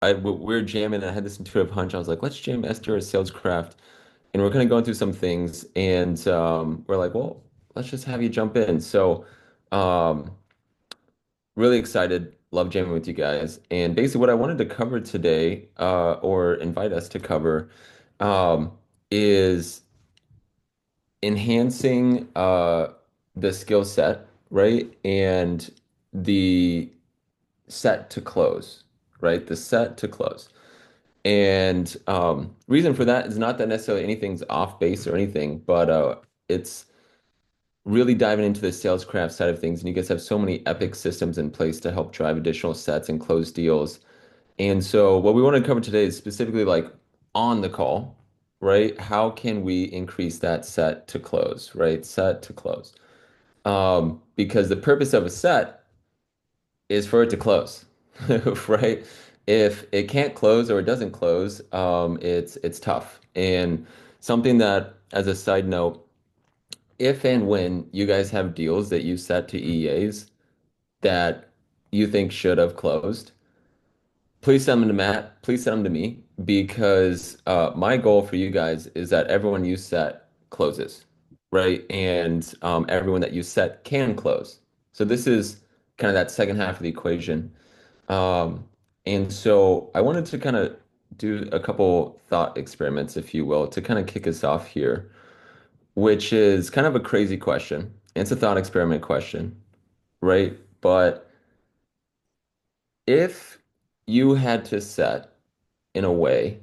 we're jamming. And I had this intuitive hunch. I was like, let's jam Esther as sales craft, and we're kind of going through some things, and we're like, well, let's just have you jump in. So, um, really excited. Love jamming with you guys. And basically, what I wanted to cover today, or invite us to cover, is enhancing the skill set, right? And the set to close, right? The set to close. And reason for that is not that necessarily anything's off base or anything, but it's really diving into the sales craft side of things. And you guys have so many epic systems in place to help drive additional sets and close deals. And so what we want to cover today is specifically like on the call, right? How can we increase that set to close, right? Set to close. Because the purpose of a set is for it to close, right? If it can't close or it doesn't close, it's tough. And something that, as a side note, if and when you guys have deals that you set to EAs that you think should have closed, please send them to Matt. Please send them to me because my goal for you guys is that everyone you set closes, right? And everyone that you set can close. So this is kind of that second half of the equation. Um, and so I wanted to kind of do a couple thought experiments, if you will, to kind of kick us off here, which is kind of a crazy question. It's a thought experiment question, right? But if you had to set in a way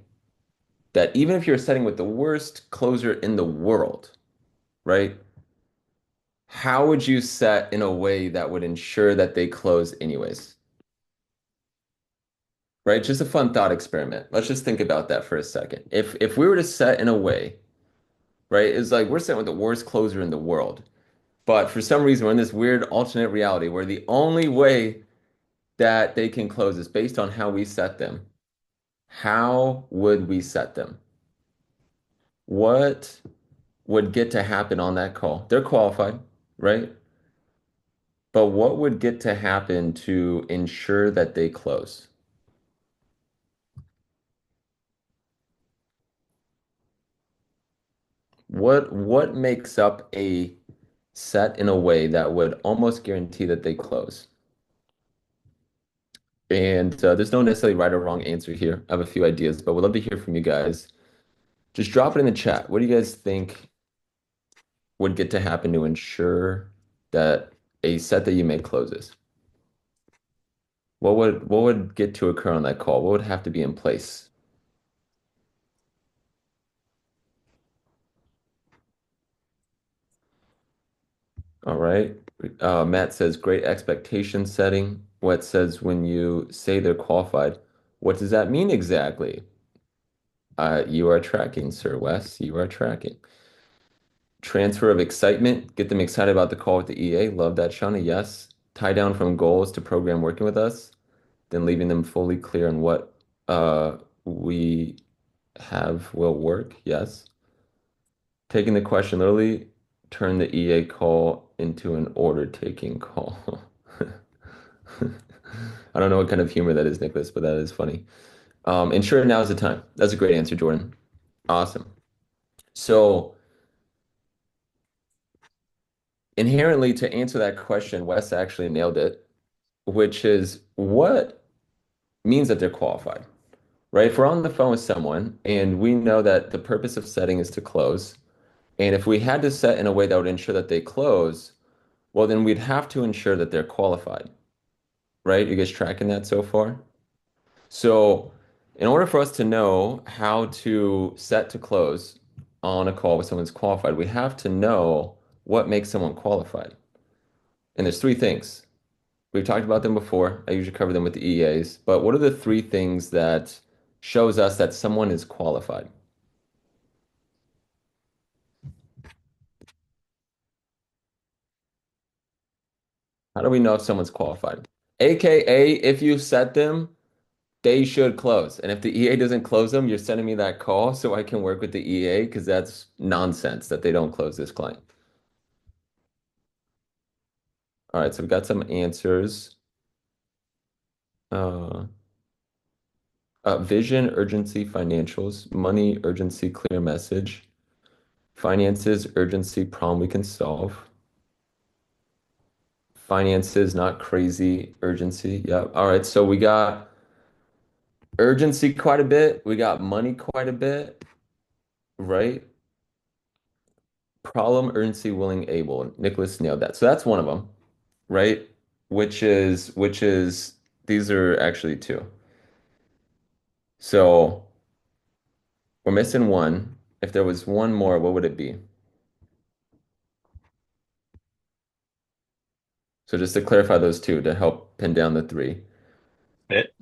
that even if you're setting with the worst closer in the world, right? How would you set in a way that would ensure that they close anyways? Right? Just a fun thought experiment. Let's just think about that for a second. If we were to set in a way, right, it's like we're setting with the worst closer in the world. But for some reason, we're in this weird alternate reality where the only way that they can close is based on how we set them. How would we set them? What would get to happen on that call? They're qualified, right? But what would get to happen to ensure that they close? What makes up a set in a way that would almost guarantee that they close? And there's no necessarily right or wrong answer here. I have a few ideas, but we'd love to hear from you guys. Just drop it in the chat. What do you guys think would get to happen to ensure that a set that you make closes? What would get to occur on that call? What would have to be in place? All right. Matt says great expectation setting. What says when you say they're qualified? What does that mean exactly? You are tracking, Sir Wes. You are tracking. Transfer of excitement. Get them excited about the call with the EA. Love that, Shauna. Yes. Tie down from goals to program working with us, then leaving them fully clear on what we have will work. Yes. Taking the question literally, turn the EA call into an order taking call. I don't know what kind of humor that is, Nicholas, but that is funny. And sure, now is the time. That's a great answer, Jordan. Awesome. So, inherently, to answer that question, Wes actually nailed it, which is what means that they're qualified, right? If we're on the phone with someone and we know that the purpose of setting is to close, and if we had to set in a way that would ensure that they close, well, then we'd have to ensure that they're qualified, right? You guys tracking that so far? So, in order for us to know how to set to close on a call with someone's qualified, we have to know what makes someone qualified. And there's three things. We've talked about them before. I usually cover them with the EAs, but what are the three things that shows us that someone is qualified? How do we know if someone's qualified? AKA, if you set them, they should close. And if the EA doesn't close them, you're sending me that call so I can work with the EA because that's nonsense that they don't close this client. All right, so we've got some answers. Uh, Vision, urgency, financials, money, urgency, clear message, finances, urgency, problem we can solve, finances, not crazy, urgency. Yep. All right. So we got urgency quite a bit. We got money quite a bit, right? Problem, urgency, willing, able. Nicholas nailed that. So that's one of them, right? Which is, these are actually two. So we're missing one. If there was one more, what would it be? So just to clarify those two to help pin down the three. Fit.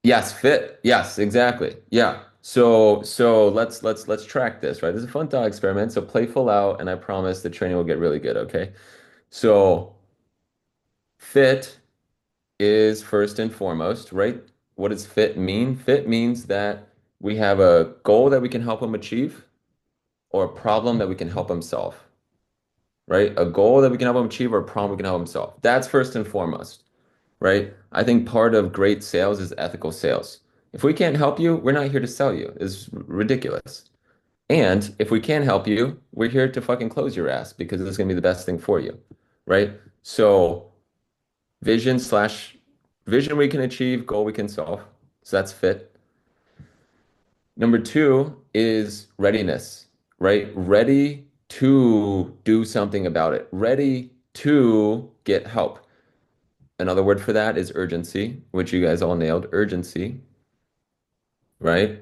Yes, fit. Yes, exactly. Yeah. So let's track this, right? This is a fun thought experiment. So playful out, and I promise the training will get really good, okay? So fit is first and foremost, right? What does fit mean? Fit means that we have a goal that we can help them achieve or a problem that we can help them solve, right? A goal that we can help them achieve or a problem we can help them solve. That's first and foremost, right? I think part of great sales is ethical sales. If we can't help you, we're not here to sell you. It's ridiculous. And if we can help you, we're here to fucking close your ass because this is going to be the best thing for you, right? So vision slash vision we can achieve, goal we can solve. So that's fit. Number two is readiness, right? Ready to do something about it, ready to get help. Another word for that is urgency, which you guys all nailed, urgency, right?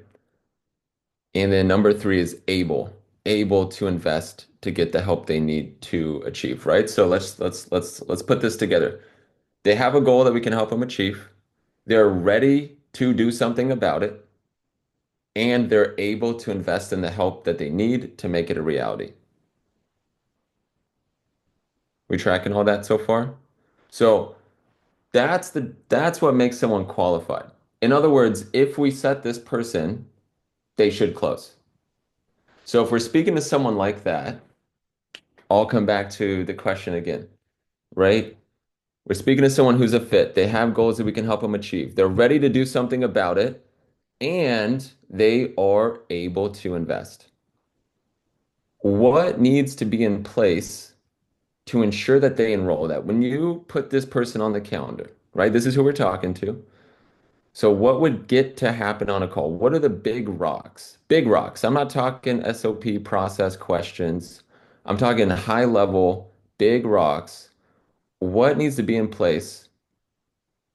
And then number three is able, able to invest to get the help they need to achieve, right? So let's put this together. They have a goal that we can help them achieve. They're ready to do something about it, and they're able to invest in the help that they need to make it a reality. We tracking all that so far? So that's what makes someone qualified. In other words, if we set this person, they should close. So if we're speaking to someone like that, I'll come back to the question again, right? We're speaking to someone who's a fit. They have goals that we can help them achieve. They're ready to do something about it, and they are able to invest. What needs to be in place to ensure that they enroll that when you put this person on the calendar, right? This is who we're talking to. So what would get to happen on a call? What are the big rocks? Big rocks. I'm not talking SOP process questions. I'm talking high level, big rocks. What needs to be in place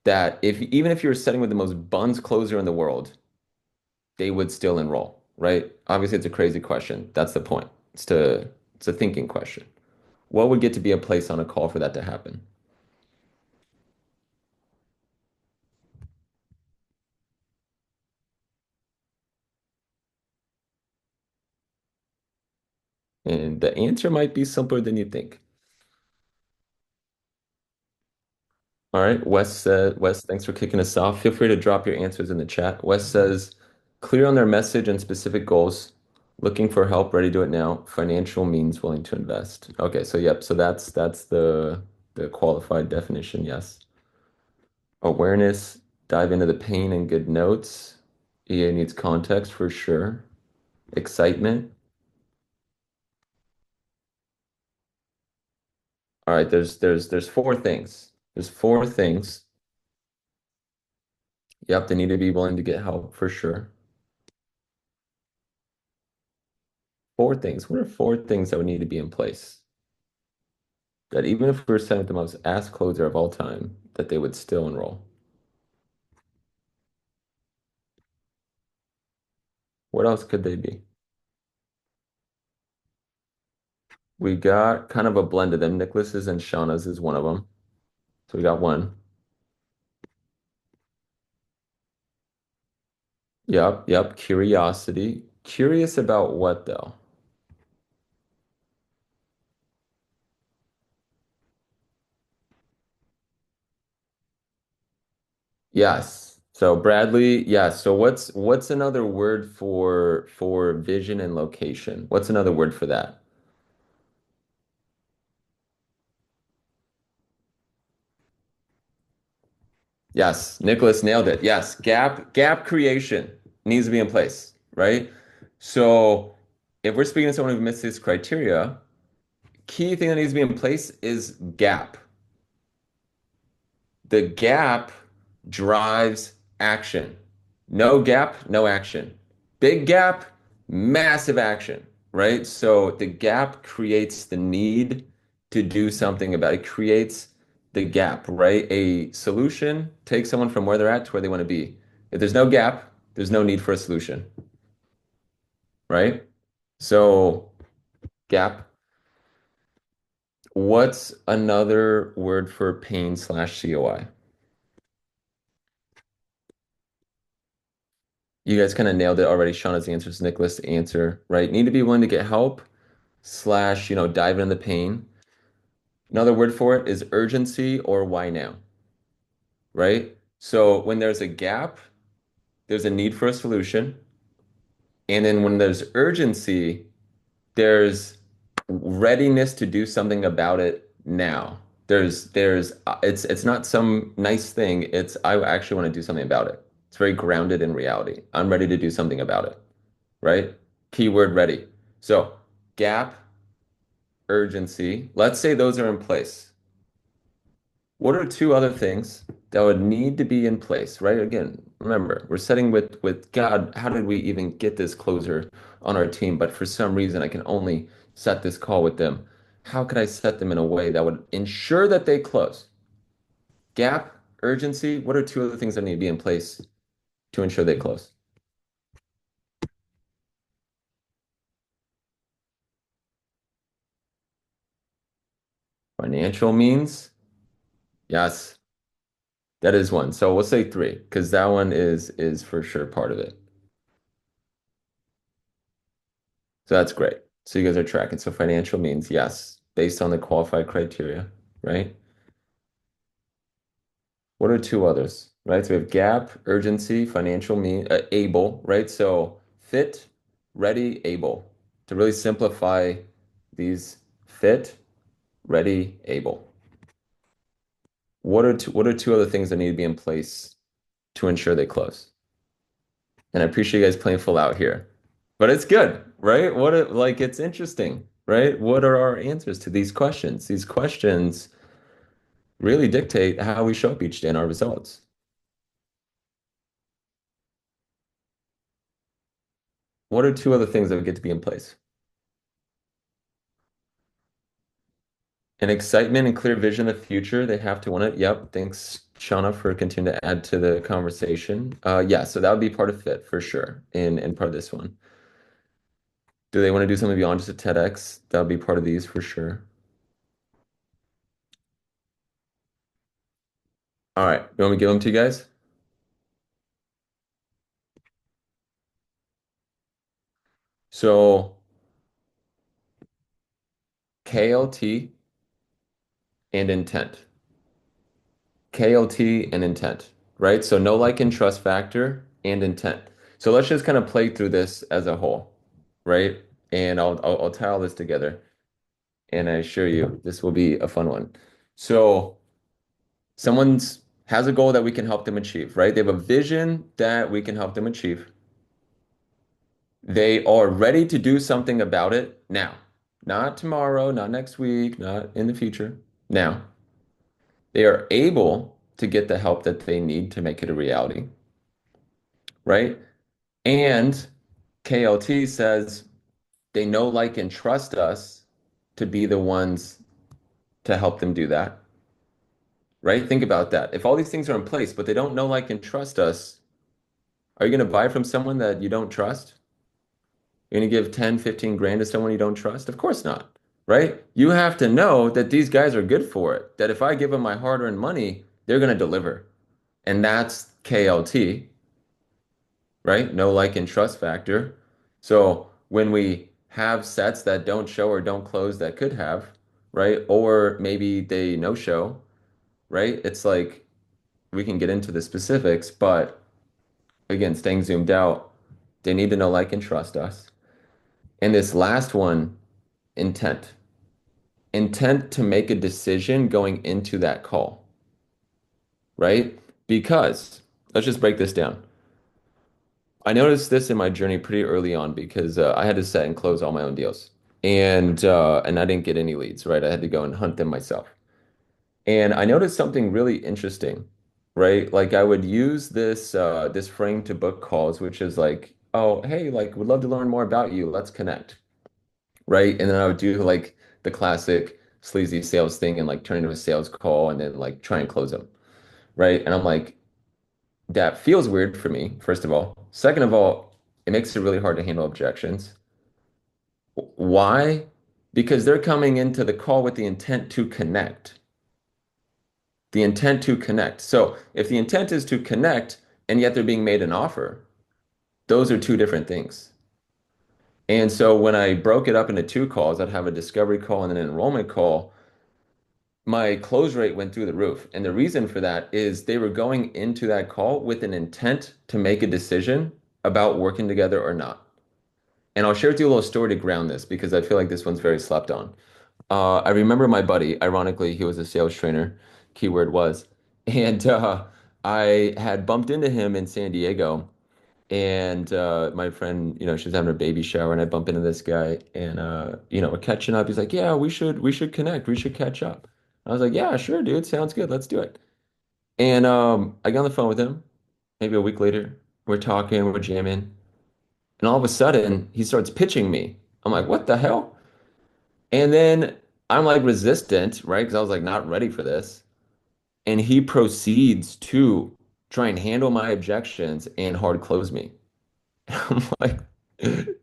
that if even if you were setting with the most buns closer in the world, they would still enroll, right? Obviously, it's a crazy question. That's the point. It's a thinking question. What would get to be a place on a call for that to happen? And the answer might be simpler than you think. All right, Wes, thanks for kicking us off. Feel free to drop your answers in the chat. Wes says, clear on their message and specific goals, looking for help, ready to do it now. Financial means willing to invest. Okay, so yep, so that's the qualified definition, yes. Awareness, dive into the pain and good notes. EA needs context for sure. Excitement. All right, there's four things. There's four things. Yep, they need to be willing to get help for sure. Four things. What are four things that would need to be in place? That even if we were sent the most ass closer of all time, that they would still enroll. What else could they be? We got kind of a blend of them. Nicholas's and Shauna's is one of them. So we got one. Yep. Curiosity. Curious about what though? Yes. So Bradley, yes. So what's another word for vision and location? What's another word for that? Yes, Nicholas nailed it. Yes, gap creation needs to be in place, right? So if we're speaking to someone who missed this criteria, key thing that needs to be in place is gap. The gap drives action. No gap, no action. Big gap, massive action, right? So the gap creates the need to do something about it. It creates the gap, right? A solution takes someone from where they're at to where they want to be. If there's no gap, there's no need for a solution, right? So gap. What's another word for pain slash COI? You guys kind of nailed it already. Shauna's answer is Nicholas' answer, right? Need to be willing to get help slash, dive into the pain. Another word for it is urgency or why now, right? So when there's a gap, there's a need for a solution. And then when there's urgency, there's readiness to do something about it now. It's not some nice thing. It's I actually want to do something about it. It's very grounded in reality. I'm ready to do something about it, right? Keyword ready. So gap, urgency. Let's say those are in place. What are two other things that would need to be in place, right? Again, remember, we're setting with God, how did we even get this closer on our team? But for some reason, I can only set this call with them. How could I set them in a way that would ensure that they close? Gap, urgency. What are two other things that need to be in place to ensure they close? Financial means, yes, that is one. So we'll say three, because that one is for sure part of it. So that's great. So you guys are tracking. So financial means yes, based on the qualified criteria, right? What are two others, right? So we have gap, urgency, financial mean, able, right? So fit, ready, able. To really simplify these, fit, ready, able. What are two other things that need to be in place to ensure they close? And I appreciate you guys playing full out here. But it's good, right? Like it's interesting, right? What are our answers to these questions? These questions really dictate how we show up each day in our results. What are two other things that would get to be in place? An excitement and clear vision of the future. They have to want it. Yep. Thanks, Shauna, for continuing to add to the conversation. Yeah, so that would be part of fit for sure in part of this one. Do they want to do something beyond just a TEDx? That would be part of these for sure. All right. You want me to give them to you guys? So KLT and intent. KLT and intent, right? So no like and trust factor and intent. So let's just kind of play through this as a whole, right? And I'll tie all this together, and I assure you this will be a fun one. So someone's has a goal that we can help them achieve, right? They have a vision that we can help them achieve. They are ready to do something about it now, not tomorrow, not next week, not in the future. Now, they are able to get the help that they need to make it a reality, right? And KLT says they know, like, and trust us to be the ones to help them do that, right? Think about that. If all these things are in place, but they don't know, like, and trust us, are you going to buy from someone that you don't trust? You're going to give 10, 15 grand to someone you don't trust? Of course not, right? You have to know that these guys are good for it, that if I give them my hard-earned money, they're going to deliver. And that's KLT, right? No like and trust factor. So when we have sets that don't show or don't close that could have, right? Or maybe they no show, right? It's like we can get into the specifics, but again, staying zoomed out, they need to know like and trust us. And this last one, intent. Intent to make a decision going into that call, right? Because let's just break this down. I noticed this in my journey pretty early on because I had to set and close all my own deals. And I didn't get any leads, right? I had to go and hunt them myself. And I noticed something really interesting, right? Like I would use this frame to book calls, which is like, oh, hey, like would love to learn more about you. Let's connect, right? And then I would do like the classic sleazy sales thing and like turn into a sales call and then like try and close them, right? And I'm like, that feels weird for me, first of all. Second of all, it makes it really hard to handle objections. Why? Because they're coming into the call with the intent to connect. The intent to connect. So if the intent is to connect and yet they're being made an offer, those are two different things. And so when I broke it up into two calls, I'd have a discovery call and an enrollment call. My close rate went through the roof. And the reason for that is they were going into that call with an intent to make a decision about working together or not. And I'll share with you a little story to ground this because I feel like this one's very slept on. I remember my buddy, ironically, he was a sales trainer, keyword was, and I had bumped into him in San Diego. And my friend, she was having a baby shower, and I bump into this guy, and we're catching up. He's like, "Yeah, we should connect. We should catch up." I was like, "Yeah, sure, dude. Sounds good. Let's do it." And I got on the phone with him. Maybe a week later, we're talking, we're jamming, and all of a sudden, he starts pitching me. I'm like, "What the hell?" And then I'm like resistant, right? Because I was like not ready for this. And he proceeds to try and handle my objections and hard close me. I'm like,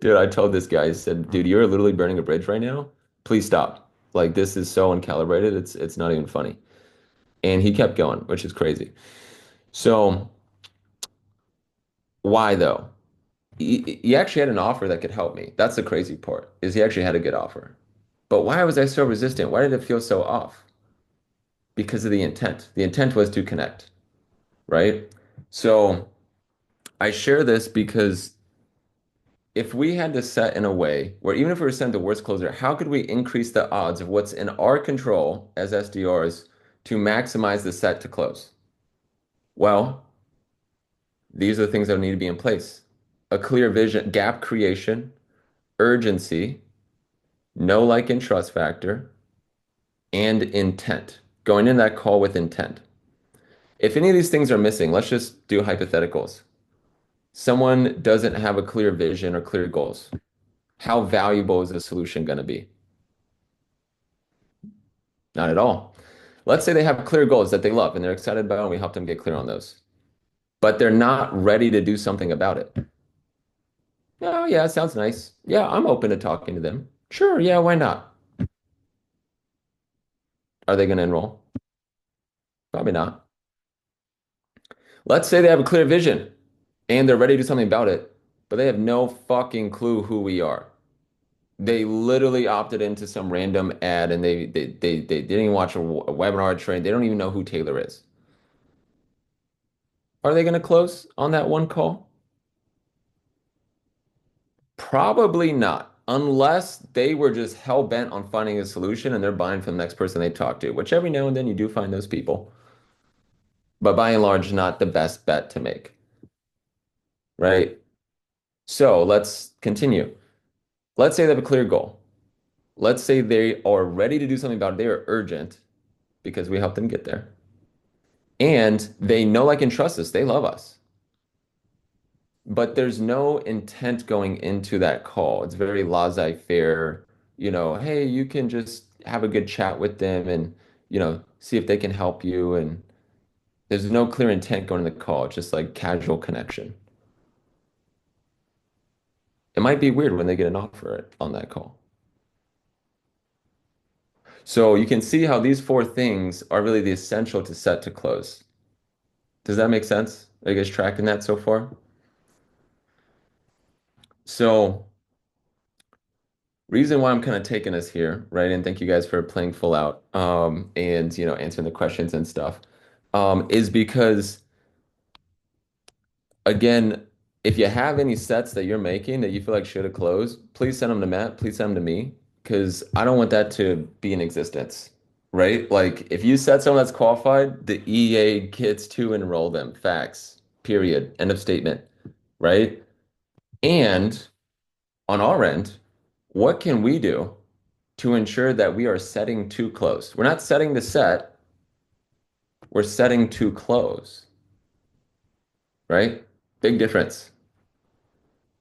dude, I told this guy, I said, dude, you're literally burning a bridge right now. Please stop. Like this is so uncalibrated. It's not even funny. And he kept going, which is crazy. So why though? He actually had an offer that could help me. That's the crazy part, is he actually had a good offer. But why was I so resistant? Why did it feel so off? Because of the intent. The intent was to connect, right? So I share this because if we had to set in a way where even if we were sent the worst closer, how could we increase the odds of what's in our control as SDRs to maximize the set to close? Well, these are the things that need to be in place. A clear vision, gap creation, urgency, know, like, and trust factor, and intent. Going in that call with intent. If any of these things are missing, let's just do hypotheticals. Someone doesn't have a clear vision or clear goals. How valuable is the solution going to be? Not at all. Let's say they have clear goals that they love and they're excited about, and we help them get clear on those, but they're not ready to do something about it. Oh, yeah, it sounds nice. Yeah, I'm open to talking to them. Sure, yeah, why not? Are they going to enroll? Probably not. Let's say they have a clear vision and they're ready to do something about it, but they have no fucking clue who we are. They literally opted into some random ad and they didn't even watch a webinar train. They don't even know who Taylor is. Are they going to close on that one call? Probably not, unless they were just hell bent on finding a solution and they're buying from the next person they talk to, which every now and then you do find those people, but by and large, not the best bet to make, right? So let's continue. Let's say they have a clear goal. Let's say they are ready to do something about it. They are urgent because we help them get there. And they know, like, and trust us. They love us. But there's no intent going into that call. It's very laissez-faire, hey, you can just have a good chat with them and, see if they can help you. And there's no clear intent going to the call. It's just like casual connection. It might be weird when they get an offer on that call. So you can see how these four things are really the essential to set to close. Does that make sense? Are you guys tracking that so far? So reason why I'm kind of taking us here, right? And thank you guys for playing full out, and answering the questions and stuff, is because again, if you have any sets that you're making that you feel like should have closed, please send them to Matt. Please send them to me because I don't want that to be in existence. right? Like if you set someone that's qualified, the EA gets to enroll them. Facts. Period. End of statement. Right? And on our end, what can we do to ensure that we are setting to close? We're not setting to set, we're setting to close, right? Big difference.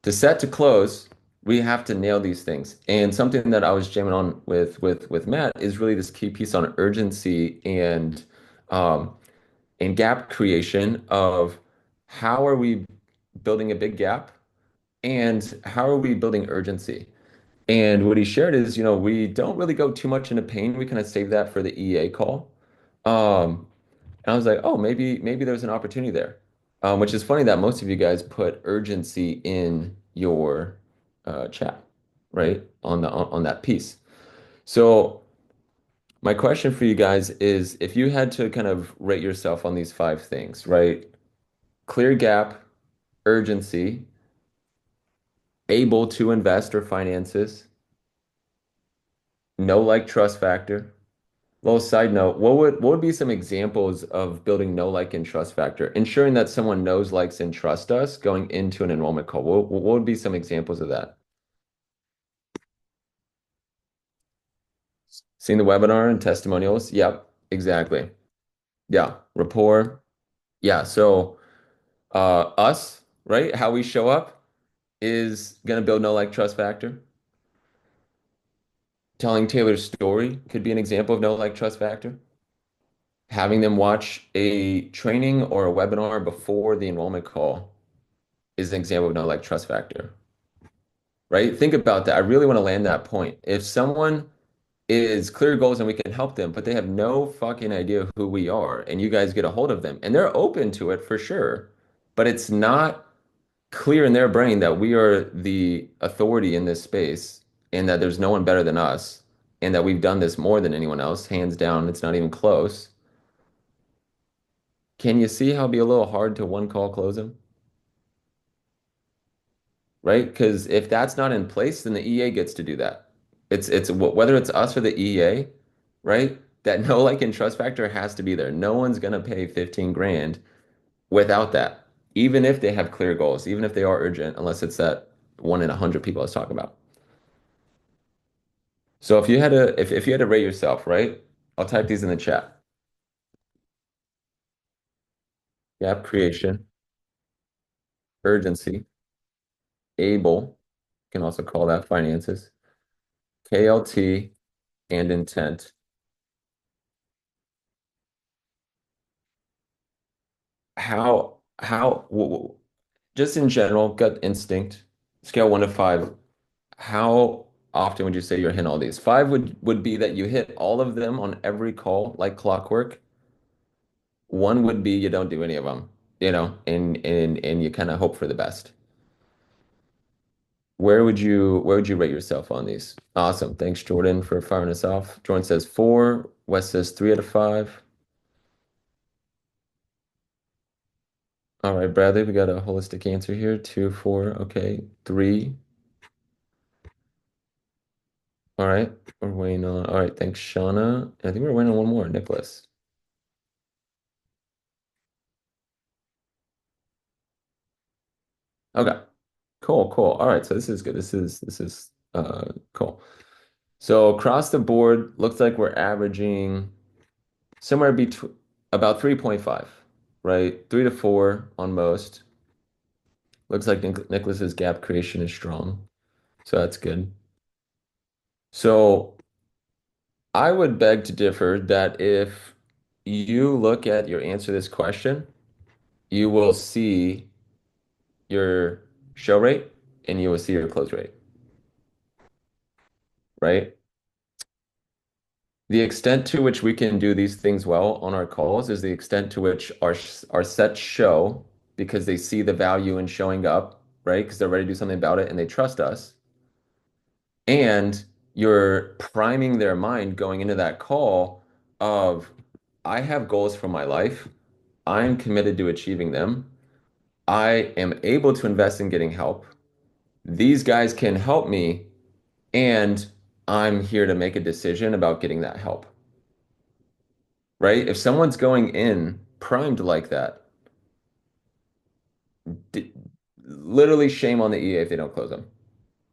To set to close, we have to nail these things. And something that I was jamming on with Matt is really this key piece on urgency um, and gap creation of how are we building a big gap and how are we building urgency? And what he shared is, we don't really go too much into pain. We kind of save that for the EA call. Um, and I was like, oh, maybe there's an opportunity there. Which is funny that most of you guys put urgency in your chat, right? On that piece. So my question for you guys is if you had to kind of rate yourself on these five things, right? Clear gap, urgency, able to invest or finances, no like trust factor. Little side note, what would be some examples of building no like and trust factor, ensuring that someone knows, likes, and trusts us going into an enrollment call? What would be some examples of that? Seeing the webinar and testimonials? Yep, exactly. Yeah, rapport. Yeah, so us, right? How we show up is gonna build no like trust factor. Telling Taylor's story could be an example of no like trust factor. Having them watch a training or a webinar before the enrollment call is an example of no like trust factor, right? Think about that. I really want to land that point. If someone is clear goals and we can help them, but they have no fucking idea who we are, and you guys get a hold of them, and they're open to it for sure, but it's not clear in their brain that we are the authority in this space and that there's no one better than us and that we've done this more than anyone else, hands down, it's not even close. Can you see how it'd be a little hard to one call close them? Right? Because if that's not in place, then the EA gets to do that. Whether it's us or the EA, right? That no like and trust factor has to be there. No one's gonna pay 15 grand without that, even if they have clear goals, even if they are urgent, unless it's that one in 100 people I was talking about. So if you had to rate yourself, right? I'll type these in the chat. Gap creation, urgency, able, can also call that finances, KLT, and intent. Just in general, gut instinct, scale 1 to 5, how often would you say you're hitting all these? Five would be that you hit all of them on every call like clockwork. One would be you don't do any of them, and you kind of hope for the best. Where would you rate yourself on these? Awesome. Thanks, Jordan, for firing us off. Jordan says 4. Wes says 3 out of 5. All right, Bradley, we got a holistic answer here. 2, 4. Okay. 3. All right. We're waiting on. All right. Thanks, Shauna. I think we're waiting on one more, Nicholas. Okay. Cool, cool. All right. So this is good. This is cool. So across the board, looks like we're averaging somewhere between about 3.5, right? 3 to 4 on most. Looks like Nicholas's gap creation is strong. So that's good. So I would beg to differ that if you look at your answer to this question, you will see your show rate and you will see your close rate, right? The extent to which we can do these things well on our calls is the extent to which our sets show because they see the value in showing up, right? Because they're ready to do something about it and they trust us. And you're priming their mind going into that call of, I have goals for my life. I'm committed to achieving them. I am able to invest in getting help. These guys can help me, and I'm here to make a decision about getting that help. right? If someone's going in primed like that, d literally shame on the EA if they don't close them,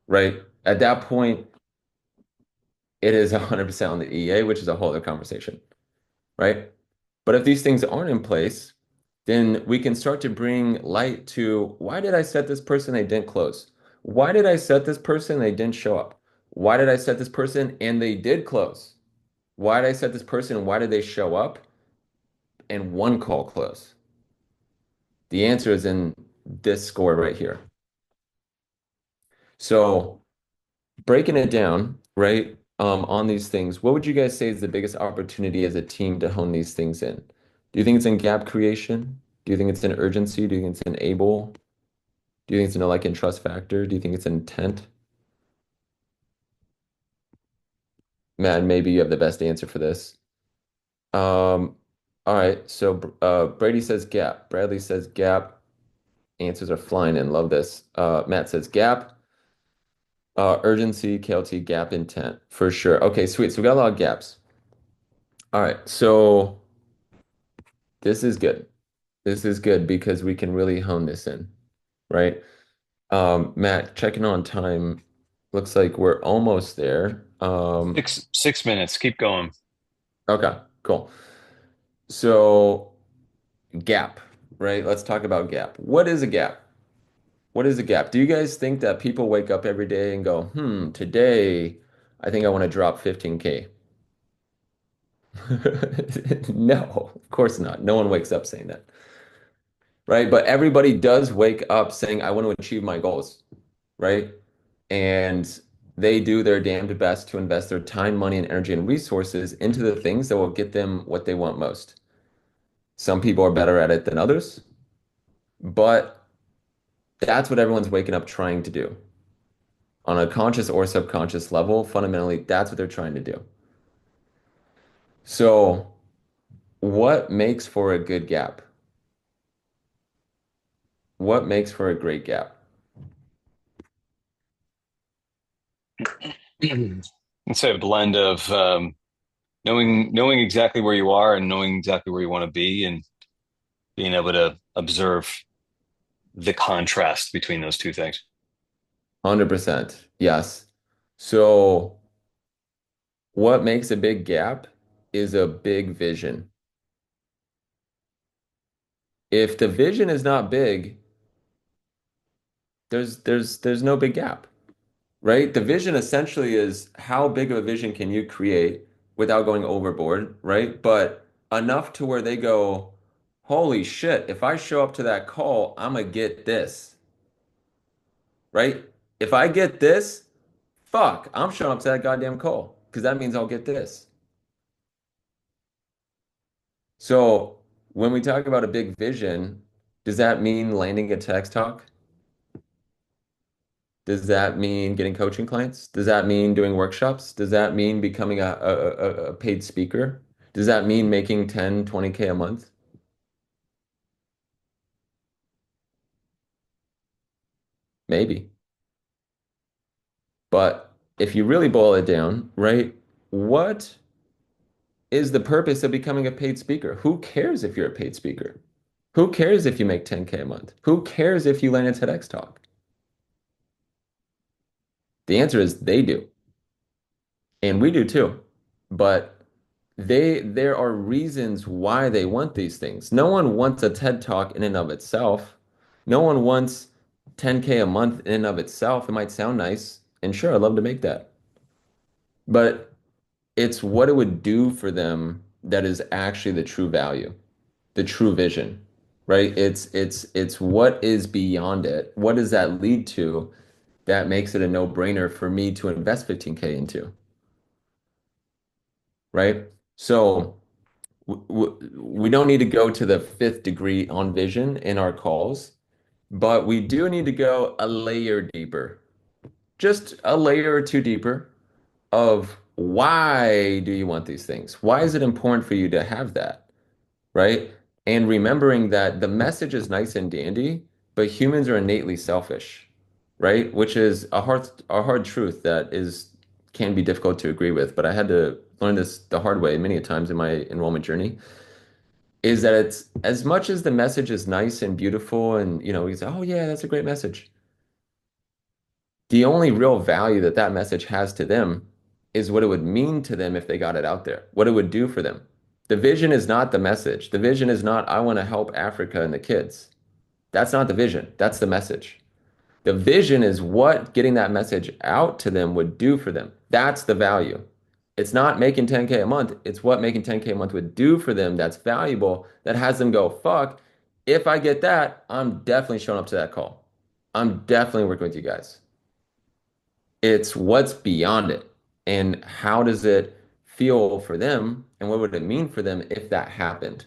right? At that point, it is 100% on the EA, which is a whole other conversation, right? But if these things aren't in place, then we can start to bring light to why did I set this person they didn't close? Why did I set this person they didn't show up? Why did I set this person and they did close? Why did I set this person and why did they show up and one call close? The answer is in this score right here. So breaking it down, right, on these things, what would you guys say is the biggest opportunity as a team to hone these things in? Do you think it's in gap creation? Do you think it's in urgency? Do you think it's in able? Do you think it's in a like and trust factor? Do you think it's intent? Matt, maybe you have the best answer for this. All right, so Brady says gap. Bradley says gap. Answers are flying in. Love this. Matt says gap. Urgency, KLT, gap, intent, for sure. Okay, sweet. So we got a lot of gaps. All right, so this is good. This is good because we can really hone this in, right? Matt, checking on time. Looks like we're almost there. 6 minutes. Keep going. Okay, cool. So gap, right? Let's talk about gap. What is a gap? What is a gap? Do you guys think that people wake up every day and go, today I think I want to drop 15K? No, of course not. No one wakes up saying that, right? But everybody does wake up saying, I want to achieve my goals, right? And they do their damned best to invest their time, money, and energy and resources into the things that will get them what they want most. Some people are better at it than others, but that's what everyone's waking up trying to do. On a conscious or subconscious level, fundamentally, that's what they're trying to do. So, what makes for a good gap? What makes for a great gap? Let's say a blend of knowing exactly where you are and knowing exactly where you want to be, and being able to observe the contrast between those two things. 100%. Yes. So, what makes a big gap is a big vision. If the vision is not big, there's no big gap, right? The vision essentially is how big of a vision can you create without going overboard, right? But enough to where they go, holy shit, if I show up to that call, I'm gonna get this, right? If I get this, fuck, I'm showing up to that goddamn call because that means I'll get this. So when we talk about a big vision, does that mean landing a text talk? Does that mean getting coaching clients? Does that mean doing workshops? Does that mean becoming a paid speaker? Does that mean making 10, 20K a month? Maybe. But if you really boil it down, right, what is the purpose of becoming a paid speaker? Who cares if you're a paid speaker? Who cares if you make 10K a month? Who cares if you land a TEDx talk? The answer is they do. And we do too. But there are reasons why they want these things. No one wants a TED Talk in and of itself. No one wants 10K a month in and of itself. It might sound nice, and sure, I'd love to make that. But it's what it would do for them that is actually the true value, the true vision, right? It's what is beyond it. What does that lead to that makes it a no-brainer for me to invest 15K into, right? So we don't need to go to the fifth degree on vision in our calls, but we do need to go a layer deeper, just a layer or two deeper of why do you want these things? Why is it important for you to have that, right? And remembering that the message is nice and dandy, but humans are innately selfish, right? Which is a hard truth that is can be difficult to agree with, but I had to learned this the hard way many times in my enrollment journey, is that it's as much as the message is nice and beautiful and you say, oh yeah, that's a great message. The only real value that that message has to them is what it would mean to them if they got it out there, what it would do for them. The vision is not the message. The vision is not, I want to help Africa and the kids. That's not the vision. That's the message. The vision is what getting that message out to them would do for them. That's the value. It's not making 10K a month. It's what making 10K a month would do for them that's valuable, that has them go, fuck, if I get that, I'm definitely showing up to that call. I'm definitely working with you guys. It's what's beyond it and how does it feel for them and what would it mean for them if that happened.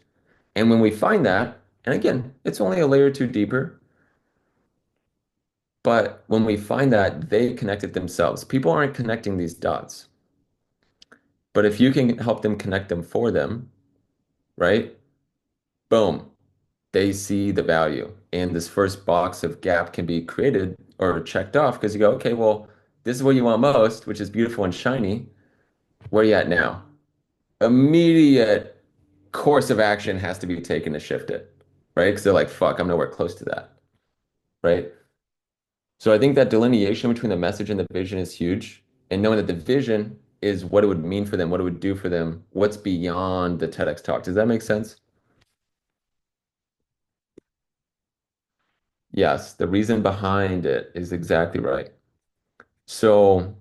And when we find that, and again, it's only a layer or two deeper, but when we find that they connect it themselves, people aren't connecting these dots. But if you can help them connect them for them, right? Boom, they see the value. And this first box of gap can be created or checked off because you go, okay, well, this is what you want most, which is beautiful and shiny. Where are you at now? Immediate course of action has to be taken to shift it, right? Because they're like, fuck, I'm nowhere close to that, right? So I think that delineation between the message and the vision is huge. And knowing that the vision is what it would mean for them, what it would do for them, what's beyond the TEDx talk. Does that make sense? Yes, the reason behind it is exactly right. So,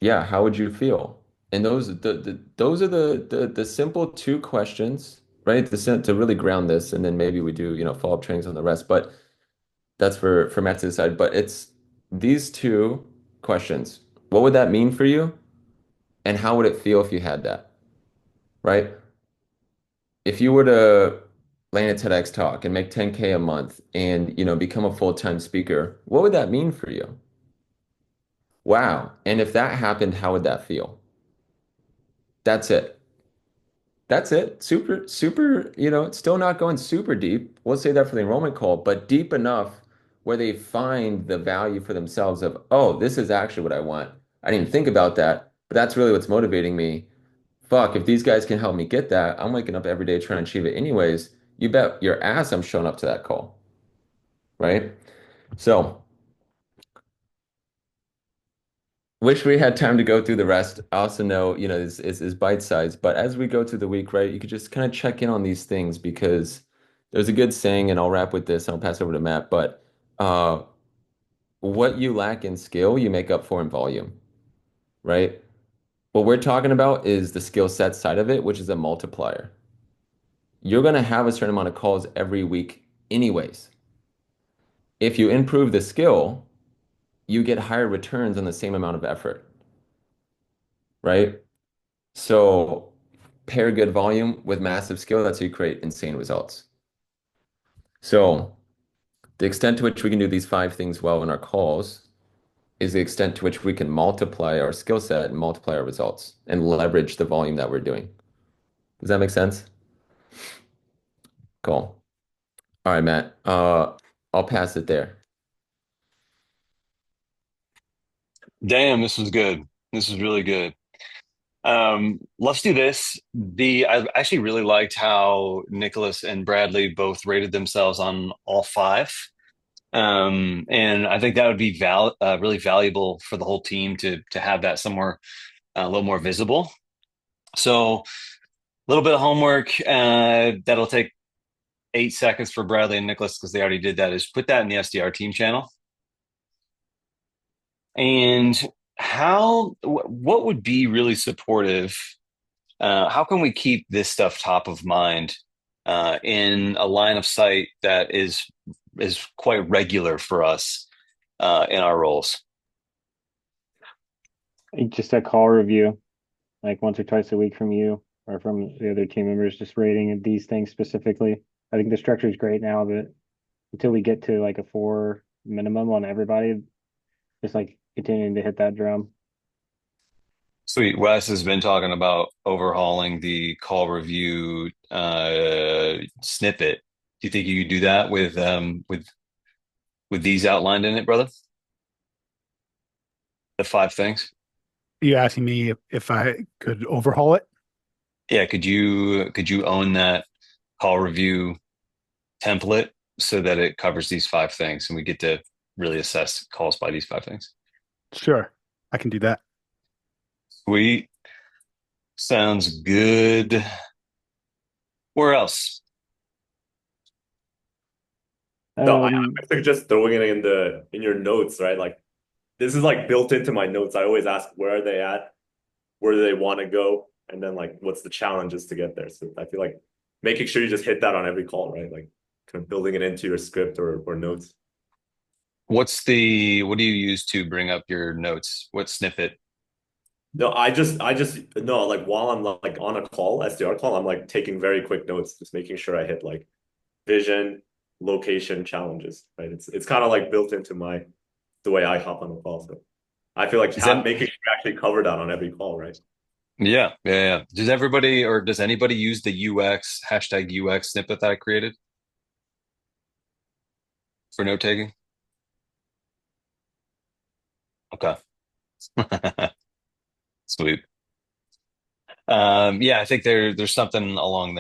yeah, how would you feel? And those are the simple two questions, right? To really ground this, and then maybe we do, follow-up trainings on the rest. But that's for Matt to decide. But it's these two questions. What would that mean for you? And how would it feel if you had that, right? If you were to land a TEDx talk and make 10K a month and, become a full-time speaker, what would that mean for you? Wow. And if that happened, how would that feel? That's it. That's it. Super, super, it's still not going super deep. We'll say that for the enrollment call, but deep enough where they find the value for themselves of, oh, this is actually what I want. I didn't think about that, but that's really what's motivating me. Fuck, if these guys can help me get that, I'm waking up every day trying to achieve it anyways. You bet your ass I'm showing up to that call, right? So, wish we had time to go through the rest. I also know, is bite sized, but as we go through the week, right, you could just kind of check in on these things because there's a good saying, and I'll wrap with this, and I'll pass it over to Matt, but uh, what you lack in skill, you make up for in volume, right? What we're talking about is the skill set side of it, which is a multiplier. You're going to have a certain amount of calls every week anyways. If you improve the skill, you get higher returns on the same amount of effort, right? So pair good volume with massive skill, that's how you create insane results. So the extent to which we can do these five things well in our calls is the extent to which we can multiply our skill set and multiply our results and leverage the volume that we're doing. Does that make sense? Cool. All right, Matt. I'll pass it there. Damn, this was good. This was really good. Let's do this. I actually really liked how Nicholas and Bradley both rated themselves on all five. And I think that would be really valuable for the whole team to have that somewhere a little more visible. So a little bit of homework that'll take 8 seconds for Bradley and Nicholas because they already did that. Is put that in the SDR team channel. And what would be really supportive? How can we keep this stuff top of mind in a line of sight that is quite regular for us in our roles? Just a call review, like once or twice a week from you or from the other team members, just rating these things specifically. I think the structure is great now, but until we get to like a four minimum on everybody, just like continuing to hit that drum. Sweet. Wes has been talking about overhauling the call review snippet. Do you think you could do that with these outlined in it, brother? The five things. You asking me if I could overhaul it? Yeah, could you own that call review template so that it covers these five things and we get to really assess calls by these five things? Sure, I can do that. Sweet. Sounds good. Where else? So I Um, think just throwing it in the in your notes, right? Like this is like built into my notes. I always ask where are they at, where do they want to go, and then like what's the challenges to get there. So I feel like making sure you just hit that on every call, right? Like kind of building it into your script or notes. What do you use to bring up your notes? What snippet? No, I just no, like while I'm like on a call, SDR call, I'm like taking very quick notes, just making sure I hit like vision, location, challenges, right? It's kind of like built into my the way I hop on a call. So I feel like Is that making sure you actually cover that on every call, right? yeah, yeah, yeah. Does everybody or does anybody use the UX hashtag UX snippet that I created for note taking? Okay. Sweet. Yeah, I think there's something along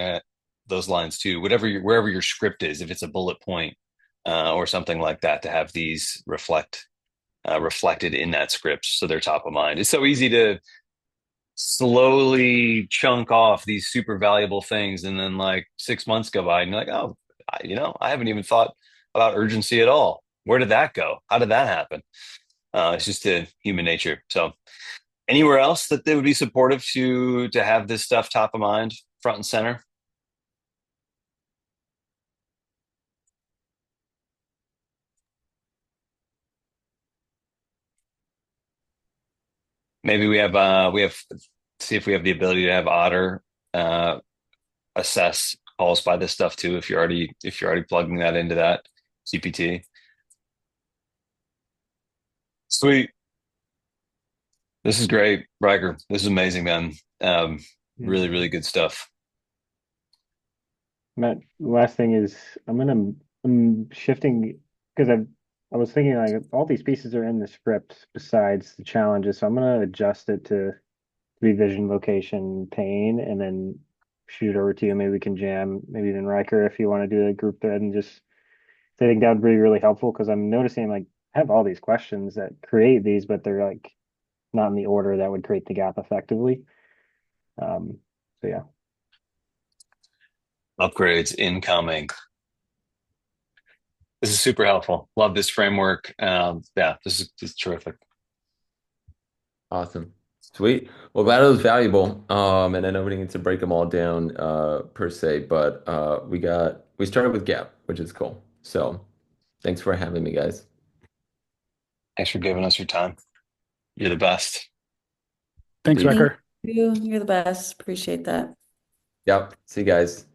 those lines too. Wherever your script is, if it's a bullet point or something like that, to have these reflected in that script so they're top of mind. It's so easy to slowly chunk off these super valuable things, and then like 6 months go by, and you're like, oh, I haven't even thought about urgency at all. Where did that go? How did that happen? It's just a human nature. So anywhere else that they would be supportive to have this stuff top of mind, front and center? Maybe we have see if we have the ability to have Otter uh, assess calls by this stuff too. If you're already plugging that into that CPT. Sweet. This is great, Riker. This is amazing, man. yeah. Really, really good stuff. Matt, last thing is I'm shifting because I was thinking like all these pieces are in the script besides the challenges, so I'm gonna adjust it to be vision, location, pain, and then shoot it over to you. Maybe we can jam, maybe even Riker if you want to do a group thread and just I think that would be really helpful because I'm noticing like I have all these questions that create these, but they're like not in the order that would create the gap effectively. Um, so yeah. Upgrades incoming. This is super helpful. Love this framework. Yeah, this is terrific. Awesome. Sweet. Well, glad it was valuable. And I know we didn't get to break them all down per se, but we started with Gap, which is cool. So thanks for having me, guys. Thanks for giving us your time. You're the best. Thanks, See, Thank Wrecker. you. You're the best. Appreciate that. yep. See you guys.